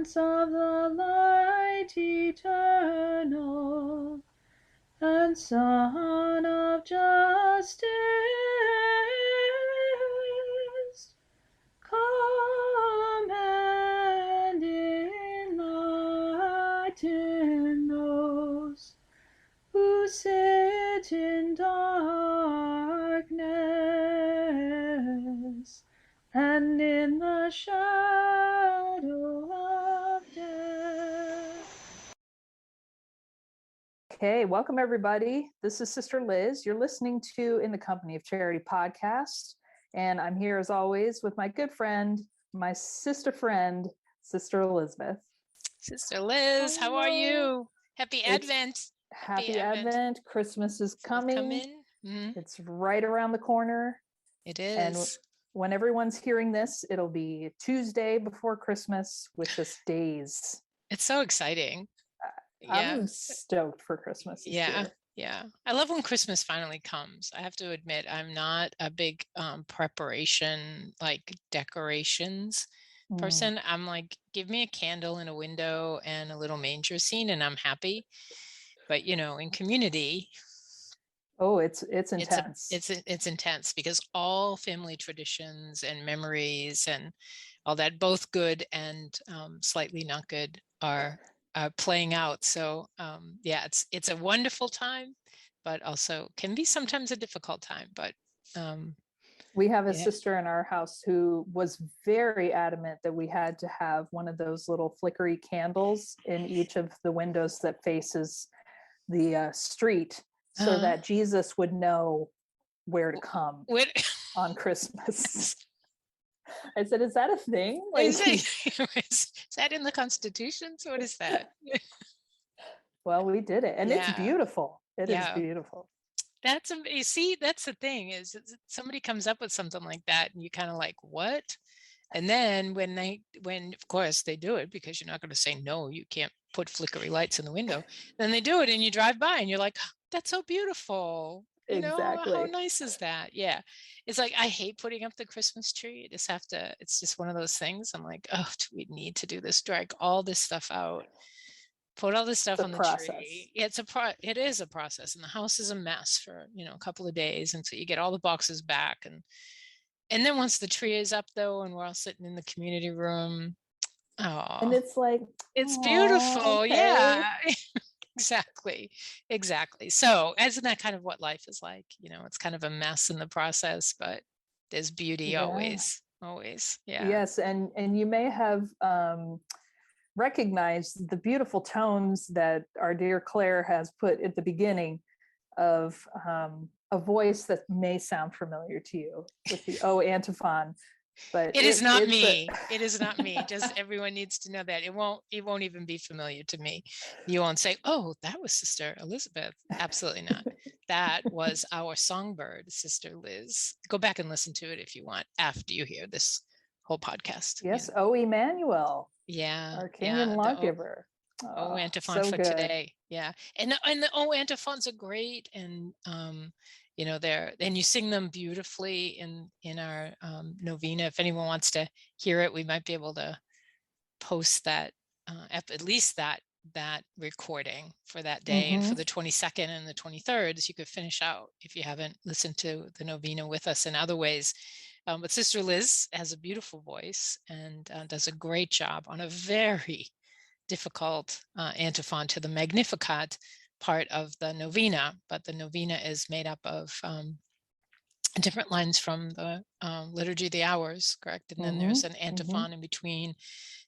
Prince of the light eternal, and Son of justice, come and enlighten those who sit in darkness and in the shadow of death. Okay, welcome everybody. This is Sister Liz. You're listening to In the Company of Charity podcast. And I'm here as always with my good friend, my sister friend, Sister Elizabeth. Sister Liz, how are you? Happy Advent. Happy Advent. Christmas is coming. Mm-hmm. It's right around the corner. It is. And when everyone's hearing this, it'll be Tuesday before Christmas with just days. It's so exciting. I'm stoked for Christmas this year. Yeah. I love when Christmas finally comes. I have to admit, I'm not a big preparation, like decorations person. I'm like, give me a candle and a window and a little manger scene and I'm happy. But, you know, in community, oh, it's intense. It's intense because all family traditions and memories and all that, both good and slightly not good, are playing out. So yeah, it's a wonderful time, but also can be sometimes a difficult time. But we have a sister in our house who was very adamant that we had to have one of those little flickery candles in each of the windows that faces the street, so that Jesus would know where to come on Christmas. I said, is that a thing? Like, is that in the Constitution? So what is that? Well, we did it, and it's beautiful. It is beautiful. That's, you see, that's the thing, is somebody comes up with something like that and you kind of like, what? And then when of course they do it, because you're not going to say, no, you can't put flickery lights in the window. Then they do it and you drive by and you're like, that's so beautiful. You know, how nice is that? Yeah. It's like, I hate putting up the Christmas tree. It's just one of those things. I'm like, oh, do we need to do this? Drag all this stuff out, put all this stuff on the tree. It is a process, and the house is a mess for, a couple of days until you get all the boxes back. And then once the tree is up though, and we're all sitting in the community room, and it's like, it's beautiful. Okay. Yeah. Exactly. So isn't that kind of what life is like? It's kind of a mess in the process, but there's beauty always. Yeah. Yes. And you may have recognized the beautiful tones that our dear Claire has put at the beginning of a voice that may sound familiar to you with the O antiphon. But it is not me. It is not me. Just everyone needs to know that it won't even be familiar to me. You won't say, oh, that was Sister Elizabeth. Absolutely not. That was our songbird, Sister Liz. Go back and listen to it if you want after you hear this whole podcast. Yes. O Emmanuel. Yeah. Our King and Lawgiver. O antiphon for today. Yeah. And the O antiphons are great. And and you sing them beautifully in our novena. If anyone wants to hear it, we might be able to post that, at least that recording for that day. And for the 22nd and the 23rd, so you could finish out if you haven't listened to the novena with us in other ways. But Sister Liz has a beautiful voice and does a great job on a very difficult antiphon to the Magnificat part of the novena. But the novena is made up of different lines from the Liturgy of the Hours, correct? And then there's an antiphon in between,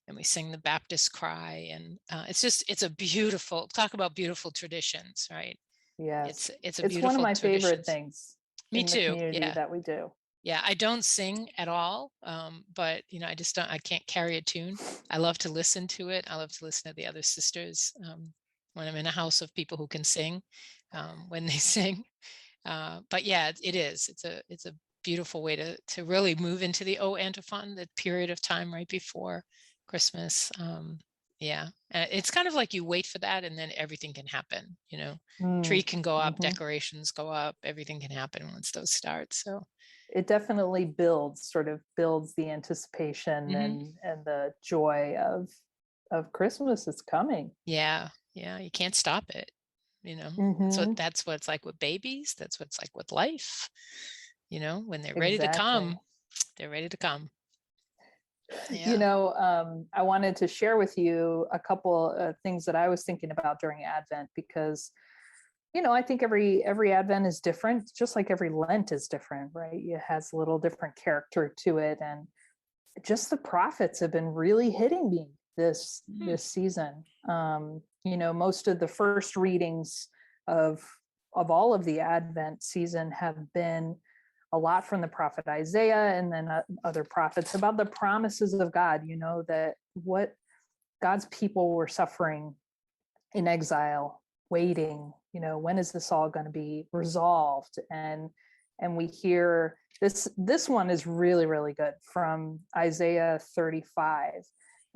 and we sing the Baptist cry. And it's a beautiful, talk about beautiful traditions, right? Yes. It's a beautiful one of my traditions. favorite things. Me too. That we do. Yeah, I don't sing at all, but I can't carry a tune. I love to listen to it. I love to listen to the other sisters when I'm in a house of people who can sing, when they sing. But yeah, it is. It's a beautiful way to really move into the O antiphon, the period of time right before Christmas. Yeah, it's kind of like you wait for that, and then everything can happen. Tree can go up, decorations go up, everything can happen once those start. So it definitely builds the anticipation and the joy of Christmas is coming. Yeah. Yeah. You can't stop it, So Mm-hmm. that's what it's like with babies. That's what it's like with life. When they're ready to Exactly. come, they're ready to come. You Yeah. know, I wanted to share with you a couple of things that I was thinking about during Advent because, I think every Advent is different, just like every Lent is different, right? It has a little different character to it, and just the prophets have been really hitting me Hmm. this season. Most of the first readings of all of the Advent season have been a lot from the prophet Isaiah and then other prophets about the promises of God. That what God's people were suffering in exile, waiting. When is this all going to be resolved? And we hear this one is really, really good, from Isaiah 35.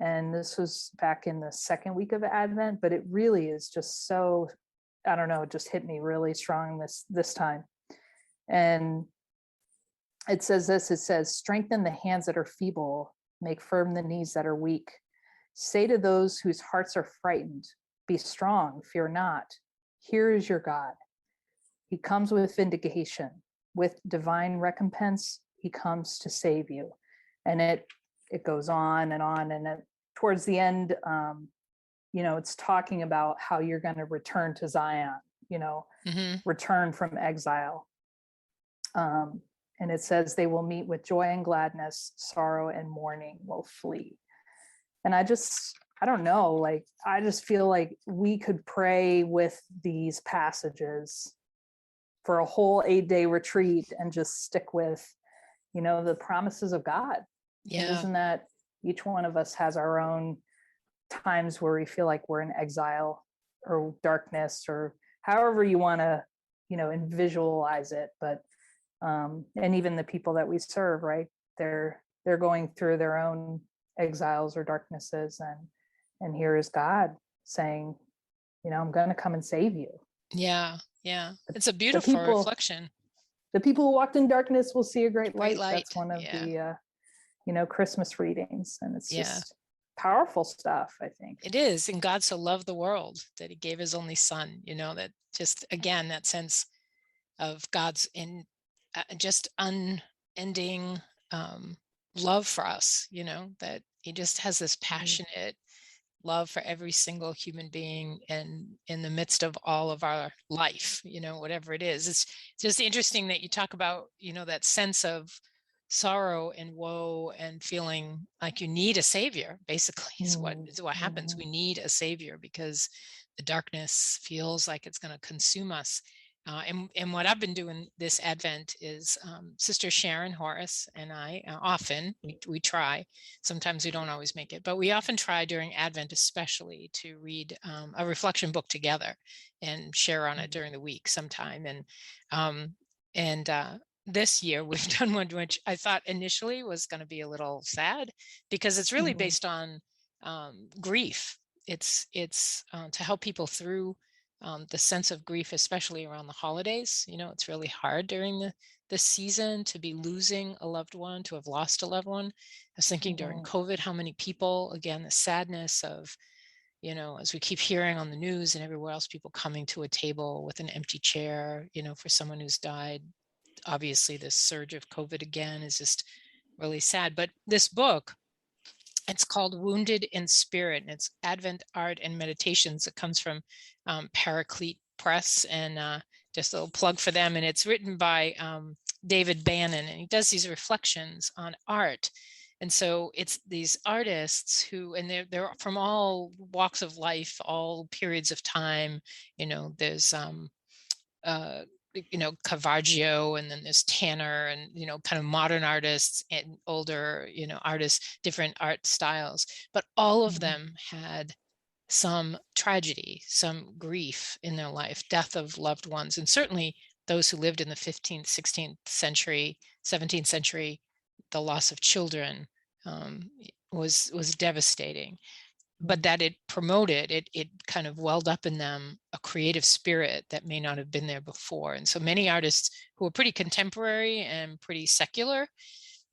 And this was back in the second week of Advent, but it really is just so, I don't know, it just hit me really strong this time. And it says strengthen the hands that are feeble, make firm the knees that are weak. Say to those whose hearts are frightened, be strong, fear not. Here is your God. He comes with vindication, with divine recompense. He comes to save you. And it goes on, and towards the end, it's talking about how you're going to return to Zion, Mm-hmm. return from exile. And it says they will meet with joy and gladness, sorrow and mourning will flee. And I don't know, like, I just feel like we could pray with these passages for a whole 8-day retreat and just stick with, the promises of God. And Yeah. isn't that each one of us has our own times where we feel like we're in exile or darkness, or however you want to, and visualize it. But and even the people that we serve, right? They're going through their own exiles or darknesses, and here is God saying, I'm going to come and save you. Yeah. Yeah. It's a The beautiful people reflection. the people who walked in darkness will see a great Great light. light. That's one of Yeah. the Christmas readings, and it's Yeah. just powerful stuff, I think. It is. And God so loved the world that he gave his only son, that just, again, that sense of God's just unending love for us, that he just has this passionate love for every single human being, and in the midst of all of our life, whatever it is. It's just interesting that you talk about, that sense of sorrow and woe and feeling like you need a savior, basically, is what happens. We need a savior because the darkness feels like it's going to consume us. And what I've been doing this Advent is Sister Sharon Horace and I often, we try, sometimes we don't always make it, but we often try during Advent especially to read a reflection book together and share on it during the week sometime. And this year we've done one which I thought initially was going to be a little sad, because it's really based on grief. It's to help people through the sense of grief, especially around the holidays. It's really hard during this season to be losing a loved one, to have lost a loved one. I was thinking during COVID, how many people, again, the sadness of, as we keep hearing on the news and everywhere else, people coming to a table with an empty chair, for someone who's died. Obviously, this surge of COVID again is just really sad. But this book, it's called Wounded in Spirit, and it's Advent Art and Meditations. It comes from Paraclete Press, and just a little plug for them. And it's written by David Bannon, and he does these reflections on art. And so it's these artists who, and they're from all walks of life, all periods of time. There's Caravaggio, and then there's Tanner, and kind of modern artists and older artists, different art styles, but all of them had some tragedy, some grief in their life, death of loved ones. And certainly those who lived in the 15th, 16th century, 17th century, the loss of children was devastating. But that it promoted, it kind of welled up in them a creative spirit that may not have been there before. And so many artists who were pretty contemporary and pretty secular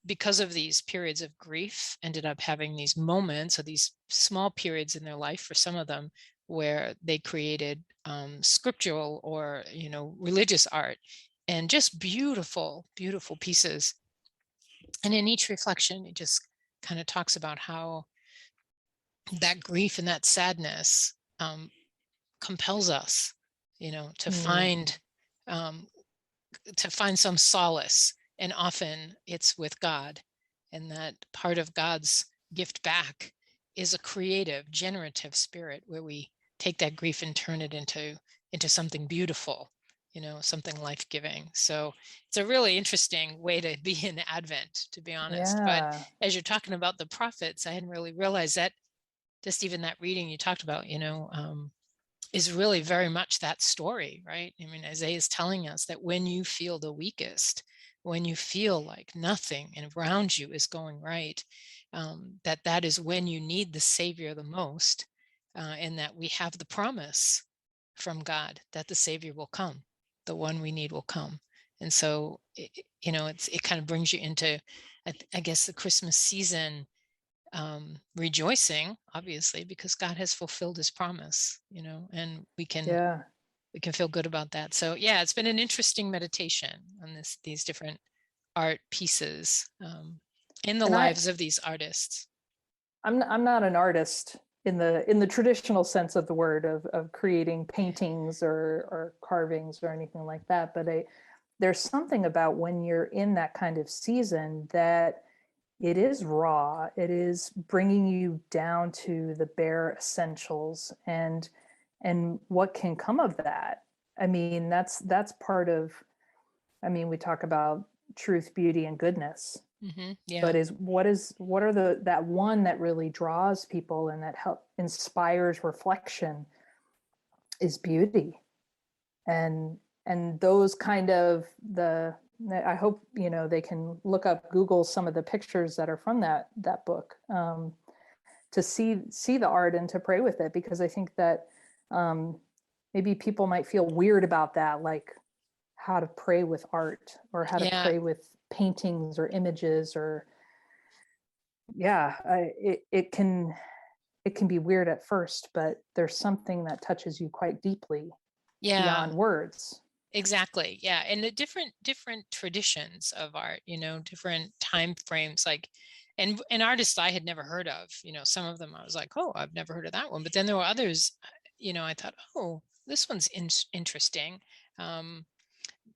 because of these periods of grief, ended up having these moments or these small periods in their life for some of them where they created scriptural or religious art, and just beautiful, beautiful pieces. And in each reflection, it just kind of talks about how that grief and that sadness compels us, to find some solace. And often it's with God, and that part of God's gift back is a creative, generative spirit where we take that grief and turn it into something beautiful, something life-giving. So it's a really interesting way to be in Advent, to be honest. But Yeah. as you're talking about the prophets, I hadn't really realized that just even that reading you talked about, is really very much that story, right? I mean, Isaiah is telling us that when you feel the weakest, when you feel like nothing and around you is going right, that is when you need the Savior the most, and that we have the promise from God that the Savior will come, the one we need will come. And so, it kind of brings you into, I guess, the Christmas season, rejoicing, obviously, because God has fulfilled his promise, and we can Yeah. feel good about that. So yeah, it's been an interesting meditation on these different art pieces, in the And lives of these artists. I'm not an artist in the traditional sense of the word of creating paintings or carvings or anything like that. But there's something about when you're in that kind of season that it is raw. It is bringing you down to the bare essentials and what can come of that. I mean, that's part of. I mean, we talk about truth, beauty, and goodness, Yeah. but what are that one that really draws people and that inspires reflection is beauty. And those kind of the I hope they can look up, Google some of the pictures that are from that book, to see the art and to pray with it, because I think that maybe people might feel weird about that, like how to pray with art or how to Yeah. pray with paintings or images, or it can be weird at first, but there's something that touches you quite deeply Yeah. beyond words. Exactly. Yeah. And the different traditions of art, different time frames, like, and artists I had never heard of, some of them I was like, oh, I've never heard of that one. But then there were others, I thought, oh, this one's interesting.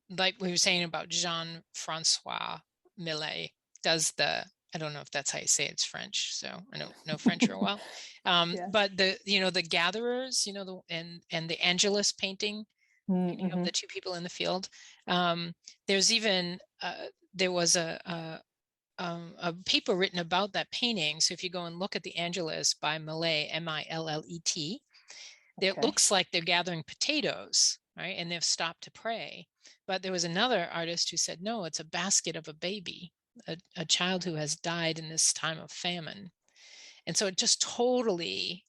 Like we were saying about Jean-Francois Millet does I don't know if that's how you say it's French, so I don't know French real well. Yeah. But the gatherers, and the Angelus painting, of the two people in the field. There's even there was a paper written about that painting. So if you go and look at the Angelus by Millet, Millet, it looks like they're gathering potatoes, right? And they've stopped to pray. But there was another artist who said, no, it's a basket of a baby, a child who has died in this time of famine. And so it just totally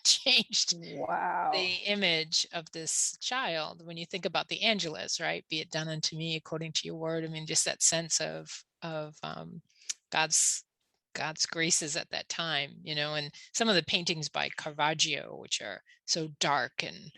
changed the image of this child when you think about the Angelus, right? Be it done unto me according to your word. I mean, just that sense of God's graces at that time, and some of the paintings by Caravaggio, which are so dark and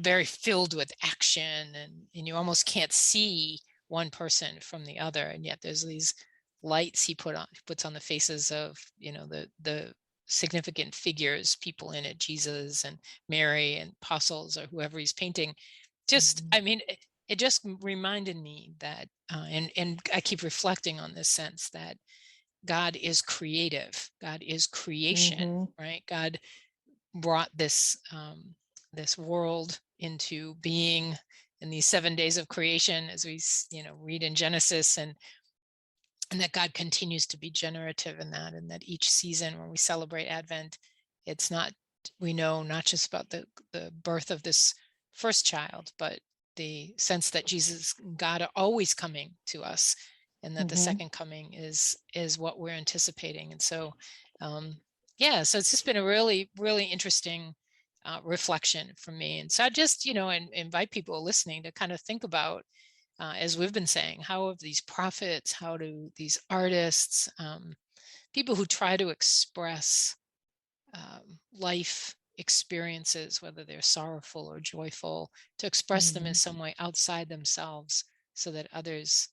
very filled with action, and you almost can't see one person from the other, and yet there's these lights he puts on the faces of the significant figures, people in it, Jesus and Mary and apostles or whoever he's painting. Just I mean, it just reminded me that and I keep reflecting on this sense that God is creative, God is creation, right? God brought this world into being in these 7 days of creation, as we read in Genesis, and that God continues to be generative in that, and that each season when we celebrate Advent, it's not, we know, not just about the birth of this first child, but the sense that Jesus, God, are always coming to us, and that the second coming is what we're anticipating. And so yeah, so it's just been a really, really interesting reflection for me. And so I just, and invite people listening to kind of think about as we've been saying, how have these prophets, how do these artists, people who try to express life experiences, whether they're sorrowful or joyful, to express them in some way outside themselves so that others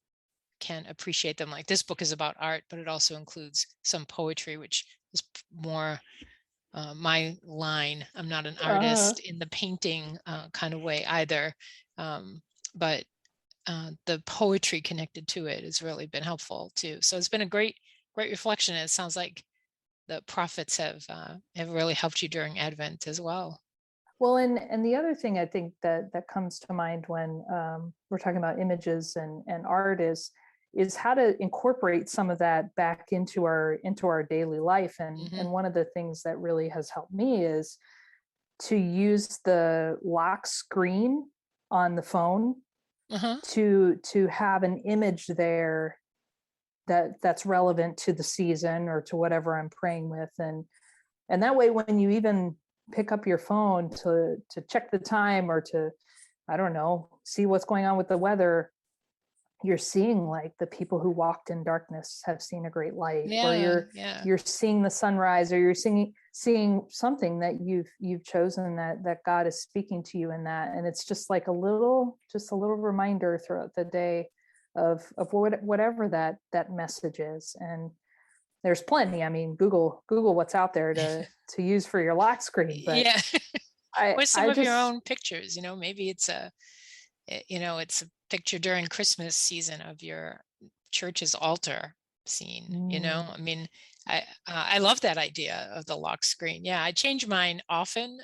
can appreciate them. Like this book is about art, but it also includes some poetry, which is more my line. I'm not an artist in the painting kind of way either, but the poetry connected to it has really been helpful too. So it's been a great reflection. It sounds like the prophets have really helped you during Advent as well. Well, and the other thing I think that comes to mind when we're talking about images and art is how to incorporate some of that back into our daily life. And one of the things that really has helped me is to use the lock screen on the phone to have an image there that's relevant to the season or to whatever I'm praying with. And that way, when you even pick up your phone to check the time or to, I don't know, see what's going on with the weather, you're seeing like the people who walked in darkness have seen a great light, or you're seeing the sunrise, or you're seeing something that you've chosen that God is speaking to you in that. And it's just like a little reminder throughout the day of whatever that message is. And there's plenty. I mean, Google what's out there to use for your lock screen. But or some of your own pictures. Maybe it's it's a picture during Christmas season of your church's altar scene. I mean, I love that idea of the lock screen. Yeah, I change mine often,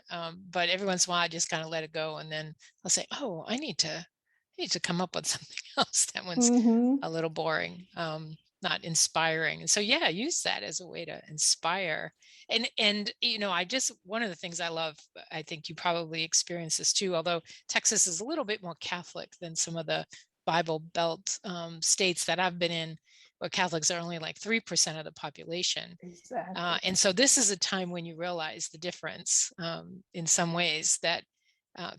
but every once in a while I just kind of let it go, and then I'll say, "Oh, I need to come up with something else. That one's a little boring." Not inspiring. And so use that as a way to inspire. And I just, one of the things I love, I think you probably experience this too, although Texas is a little bit more Catholic than some of the Bible Belt states that I've been in, where Catholics are only like 3% of the population. Exactly. And so this is a time when you realize the difference in some ways, that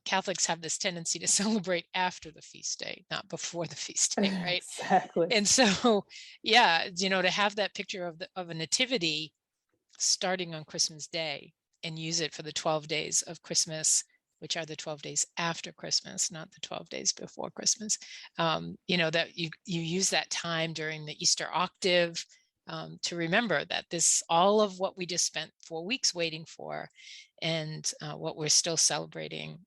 Catholics have this tendency to celebrate after the feast day, not before the feast day, right? Exactly. And so, to have that picture of a nativity starting on Christmas Day and use it for the 12 days of Christmas, which are the 12 days after Christmas, not the 12 days before Christmas. That you use that time during the Easter octave to remember that all of what we just spent 4 weeks waiting for, and what we're still celebrating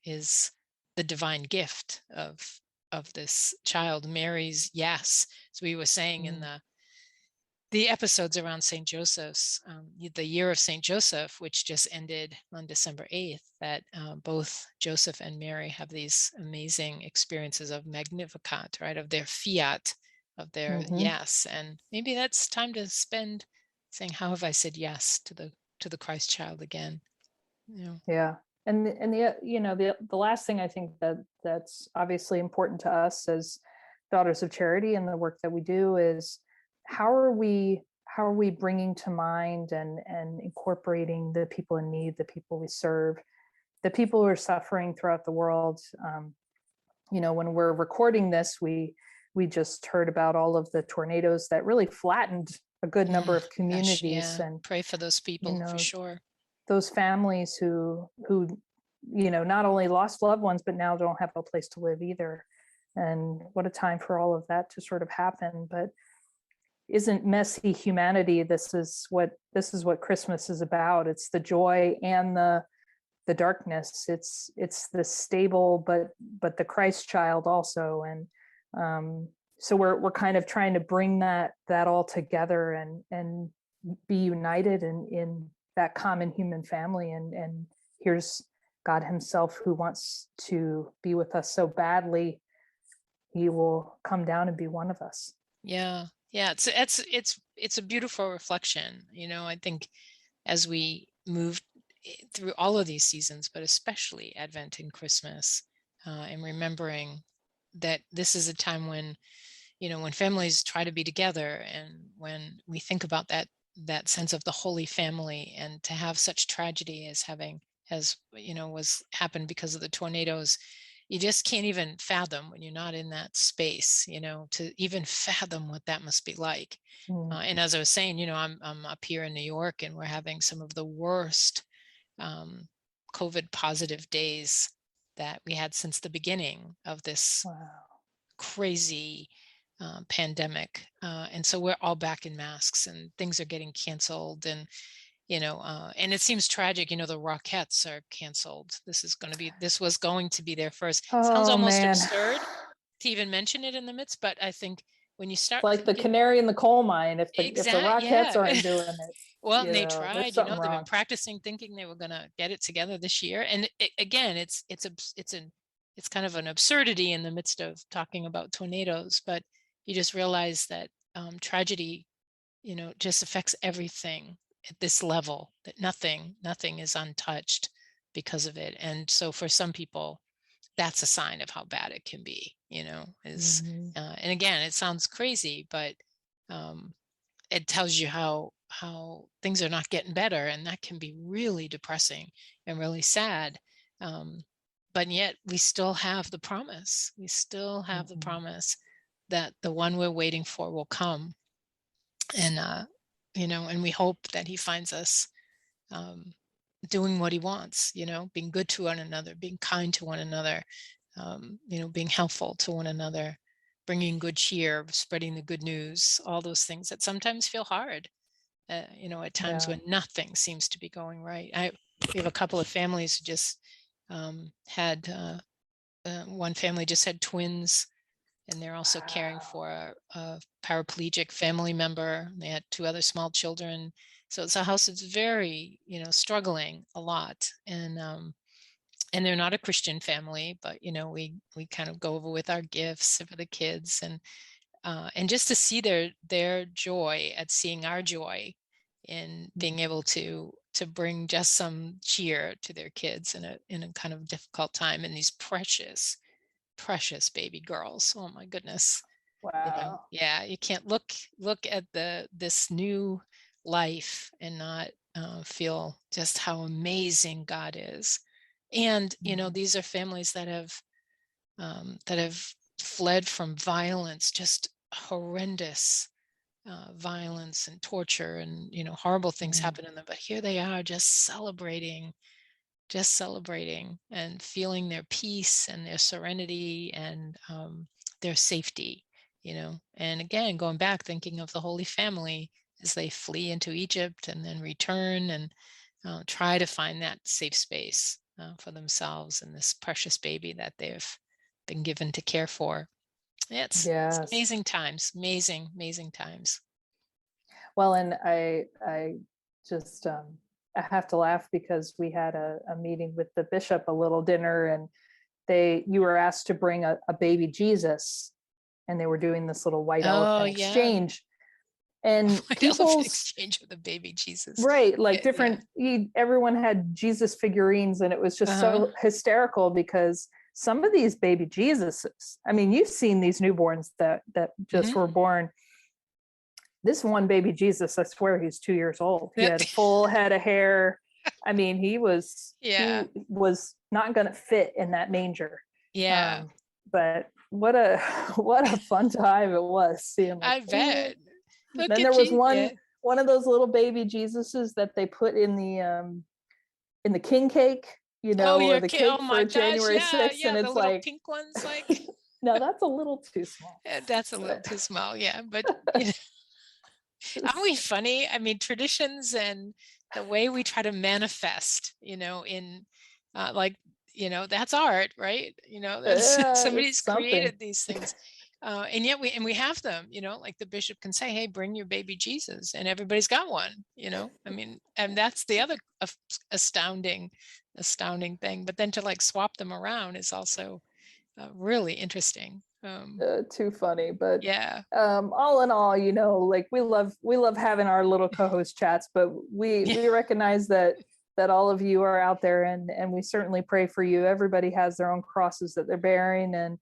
is the divine gift of this child, Mary's yes. So we were saying in the episodes around St. Joseph's, the year of St. Joseph, which just ended on December 8th, that both Joseph and Mary have these amazing experiences of Magnificat, right? Of their fiat, of their yes. And maybe that's time to spend saying, how have I said yes to the Christ child again? Yeah. And the last thing I think that's obviously important to us as Daughters of Charity and the work that we do is how are we bringing to mind and incorporating the people in need, the people we serve, the people who are suffering throughout the world. When we're recording this, we just heard about all of the tornadoes that really flattened a good number of communities. And pray for those people for sure. Those families who not only lost loved ones, but now don't have a place to live either. And what a time for all of that to sort of happen. But isn't messy humanity? This is what Christmas is about. It's the joy and the darkness. It's the stable, but the Christ child also. And so we're kind of trying to bring that all together and be united in that common human family. And here's God himself, who wants to be with us so badly. He will come down and be one of us. Yeah. It's a beautiful reflection. I think as we move through all of these seasons, but especially Advent and Christmas, and remembering that this is a time when, when families try to be together, and when we think about that sense of the Holy Family, and to have such tragedy as was happened because of the tornadoes, you just can't even fathom when you're not in that space, to even fathom what that must be like. And as I was saying, I'm up here in New York, and we're having some of the worst COVID positive days that we had since the beginning of this crazy pandemic. And so we're all back in masks, and things are getting canceled, and and it seems tragic. The Rockettes are canceled. This was going to be their first. Sounds almost absurd to even mention it in the midst, but I think when you start like the canary in the coal mine, if the Rockettes aren't doing it. Well, and they tried, they've been practicing, thinking they were going to get it together this year. And again, it's kind of an absurdity in the midst of talking about tornadoes, but you just realize that tragedy, just affects everything at this level, that nothing is untouched because of it. And so for some people, that's a sign of how bad it can be, and again, it sounds crazy, but it tells you how things are not getting better, and that can be really depressing and really sad. But yet we still have the promise. We still have the promise that the one we're waiting for will come. And, and we hope that he finds us doing what he wants, being good to one another, being kind to one another, being helpful to one another, bringing good cheer, spreading the good news, all those things that sometimes feel hard, at times when nothing seems to be going right. We have a couple of families who just had, one family just had twins, and they're also caring for a paraplegic family member. They had 2 other small children. So it's a house that's very, struggling a lot. And they're not a Christian family, but, we kind of go over with our gifts for the kids, and just to see their joy at seeing our joy in being able to bring just some cheer to their kids in a kind of difficult time, and these precious baby girls. Oh my goodness. Wow. You can't look at this new life and not feel just how amazing God is. And these are families that have fled from violence, just horrendous violence and torture, and horrible things happen to them, but here they are just celebrating and feeling their peace and their serenity and their safety, and again, going back, thinking of the Holy Family as they flee into Egypt and then return and try to find that safe space for themselves and this precious baby that they've been given to care for. It's amazing times, amazing times. Well, and I just I have to laugh because we had a meeting with the bishop, a little dinner, and you were asked to bring a baby Jesus, and they were doing this little white elephant exchange. And people exchange with the baby Jesus, right? Like different. Everyone had Jesus figurines, and it was just so hysterical because some of these baby Jesuses, I mean, you've seen these newborns that just were born. This one baby Jesus, I swear he's 2 years old. He had a full head of hair. I mean, he was not going to fit in that manger. Yeah. But what a fun time it was seeing. I bet. Then there was one of those little baby Jesuses that they put in the king cake, or the cake for January 6th, and it's like pink ones, like. No, that's a little too small. That's a little too small, yeah. But aren't we funny? I mean, traditions and the way we try to manifest, in that's art, right? That's somebody's created these things. And yet we have them, like the bishop can say, hey, bring your baby Jesus, and everybody's got one, I mean, and that's the other astounding thing. But then to swap them around is also really interesting. Too funny, but all in all, we love having our little co-host chats, but we recognize that all of you are out there, and we certainly pray for you. Everybody has their own crosses that they're bearing, and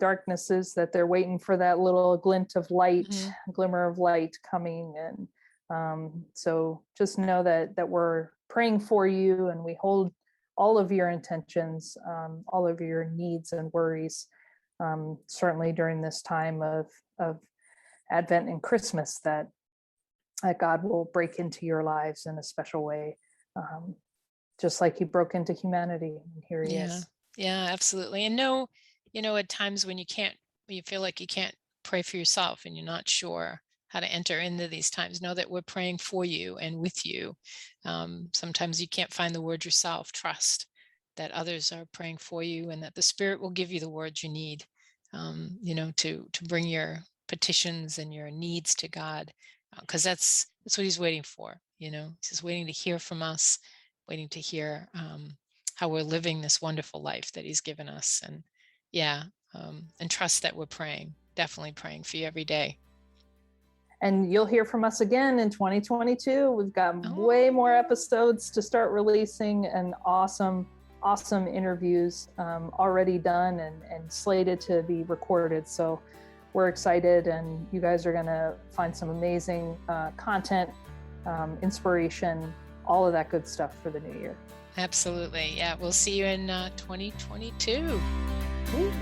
darknesses that they're waiting for that little glint of light, glimmer of light coming. And so just know that we're praying for you, and we hold all of your intentions, all of your needs and worries, certainly during this time of Advent and Christmas, that God will break into your lives in a special way, just like he broke into humanity. And here he Yeah. is. Yeah, absolutely. And no, at times when you feel like you can't pray for yourself and you're not sure how to enter into these times, know that we're praying for you and with you. Sometimes you can't find the word yourself. Trust that others are praying for you and that the Spirit will give you the words you need, to bring your petitions and your needs to God, because that's what he's waiting for. He's just waiting to hear from us, waiting to hear how we're living this wonderful life that he's given us. And and trust that we're definitely praying for you every day. And you'll hear from us again in 2022. We've got way more episodes to start releasing, and awesome interviews already done and slated to be recorded. So we're excited, and you guys are going to find some amazing content, inspiration, all of that good stuff for the new year. Absolutely. Yeah, we'll see you in 2022. Ooh.